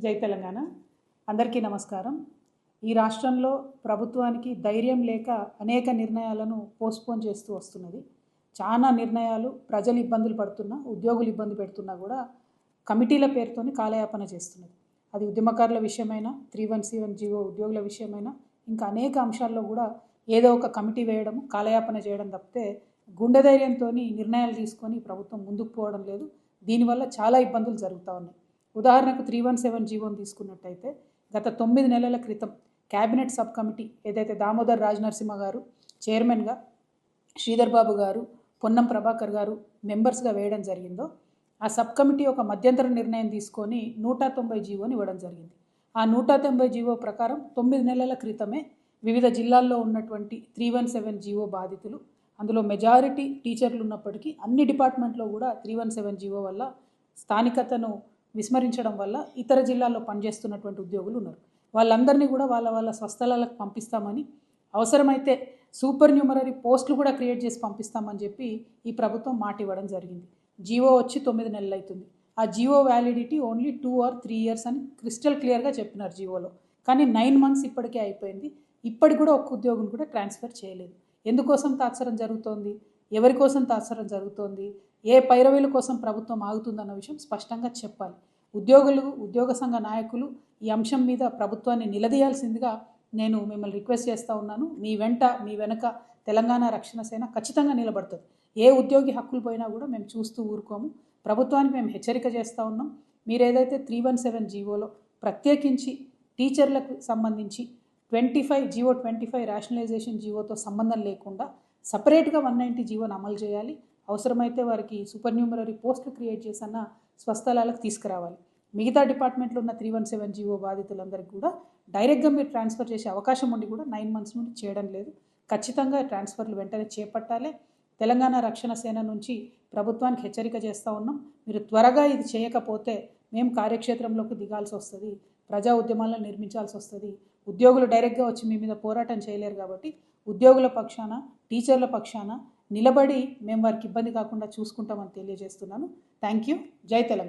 జై తెలంగాణ. అందరికీ నమస్కారం. ఈ రాష్ట్రంలో ప్రభుత్వానికి ధైర్యం లేక అనేక నిర్ణయాలను పోస్ట్పోన్ చేస్తూ వస్తున్నది. చాలా నిర్ణయాలు ప్రజలు ఇబ్బందులు పడుతున్నా, ఉద్యోగులు ఇబ్బంది పెడుతున్నా కూడా కమిటీల పేరుతోని కాలయాపన చేస్తున్నది. అది ఉద్యమకారుల విషయమైనా, 317 జీవో ఉద్యోగుల విషయమైనా, ఇంకా అనేక అంశాల్లో కూడా ఏదో ఒక కమిటీ వేయడం, కాలయాపన చేయడం తప్పితే గుండె ధైర్యంతో నిర్ణయాలు తీసుకొని ప్రభుత్వం ముందుకు పోవడం లేదు. దీనివల్ల చాలా ఇబ్బందులు జరుగుతూ ఉన్నాయి. ఉదాహరణకు 317 జీవోని తీసుకున్నట్టయితే గత 9 నెలల క్రితం క్యాబినెట్ సబ్ కమిటీ ఏదైతే దామోదర్ రాజనరసింహ గారు చైర్మన్గా, శ్రీధర్ బాబు గారు, పొన్నం ప్రభాకర్ గారు మెంబర్స్గా వేయడం జరిగిందో, ఆ సబ్ కమిటీ ఒక మధ్యంతర నిర్ణయం తీసుకొని 190 జీవోని ఇవ్వడం జరిగింది. ఆ 190 జీవో ప్రకారం 9 నెలల క్రితమే వివిధ జిల్లాల్లో ఉన్నటువంటి 317 జీవో బాధితులు, అందులో మెజారిటీ టీచర్లు ఉన్నప్పటికీ అన్ని డిపార్ట్మెంట్లో కూడా 317 జీవో వల్ల స్థానికతను విస్మరించడం వల్ల ఇతర జిల్లాల్లో పనిచేస్తున్నటువంటి ఉద్యోగులు ఉన్నారు. వాళ్ళందరినీ కూడా వాళ్ళ స్వస్థలాలకు పంపిస్తామని, అవసరమైతే సూపర్ న్యూమరరీ పోస్టులు కూడా క్రియేట్ చేసి పంపిస్తామని చెప్పి ఈ ప్రభుత్వం మాట ఇవ్వడం జరిగింది. జీవో వచ్చి 9 నెలలు అవుతుంది. ఆ GO validity only 2 or 3 years అని క్రిస్టల్ క్లియర్గా చెప్పినారు జీవోలో. కానీ 9 months ఇప్పటికే అయిపోయింది. ఇప్పటికి కూడా ఒక్క ఉద్యోగిని కూడా ట్రాన్స్ఫర్ చేయలేదు. ఎందుకోసం తాత్సరం జరుగుతోంది? ఎవరి కోసం తాత్సరం జరుగుతోంది? ఏ పైరవీల కోసం ప్రభుత్వం ఆగుతుందన్న విషయం స్పష్టంగా చెప్పాలి. ఉద్యోగులు, ఉద్యోగ సంఘ నాయకులు ఈ అంశం మీద ప్రభుత్వాన్ని నిలదీయాల్సిందిగా నేను మిమ్మల్ని రిక్వెస్ట్ చేస్తూ ఉన్నాను. మీ వెనక తెలంగాణ రక్షణ సేన ఖచ్చితంగా నిలబడుతుంది. ఏ ఉద్యోగి హక్కులు పోయినా కూడా మేము చూస్తూ ఊరుకోము. ప్రభుత్వానికి మేము హెచ్చరిక చేస్తూ ఉన్నాం. మీరు ఏదైతే 317 జీవోలో ప్రత్యేకించి టీచర్లకు సంబంధించి 25 రేషనలైజేషన్ జీవోతో సంబంధం లేకుండా సపరేట్గా 190 జీవోను అమలు చేయాలి. అవసరమైతే వారికి సూపర్ న్యూమరరీ పోస్టులు క్రియేట్ చేసన్న స్వస్థలాలకు తీసుకురావాలి. మిగతా డిపార్ట్మెంట్లో ఉన్న 317 జీవో బాధితులందరికీ కూడా డైరెక్ట్గా మీరు ట్రాన్స్ఫర్ చేసే అవకాశం ఉండి కూడా 9 months నుండి చేయడం లేదు. ఖచ్చితంగా ట్రాన్స్ఫర్లు వెంటనే చేపట్టాలి. తెలంగాణ రక్షణ సేన నుంచి ప్రభుత్వానికి హెచ్చరిక చేస్తూ ఉన్నాం. మీరు త్వరగా ఇది చేయకపోతే మేము కార్యక్షేత్రంలోకి దిగాల్సి వస్తుంది, ప్రజా ఉద్యమాలను నిర్మించాల్సి వస్తుంది. ఉద్యోగులు డైరెక్ట్గా వచ్చి మీ మీద పోరాటం చేయలేరు కాబట్టి ఉద్యోగుల పక్షాన, టీచర్ల పక్షాన నిలబడి మేము వారికి ఇబ్బంది కాకుండా చూసుకుంటామని తెలియజేస్తున్నాను. Thank you. జై తెలంగాణ.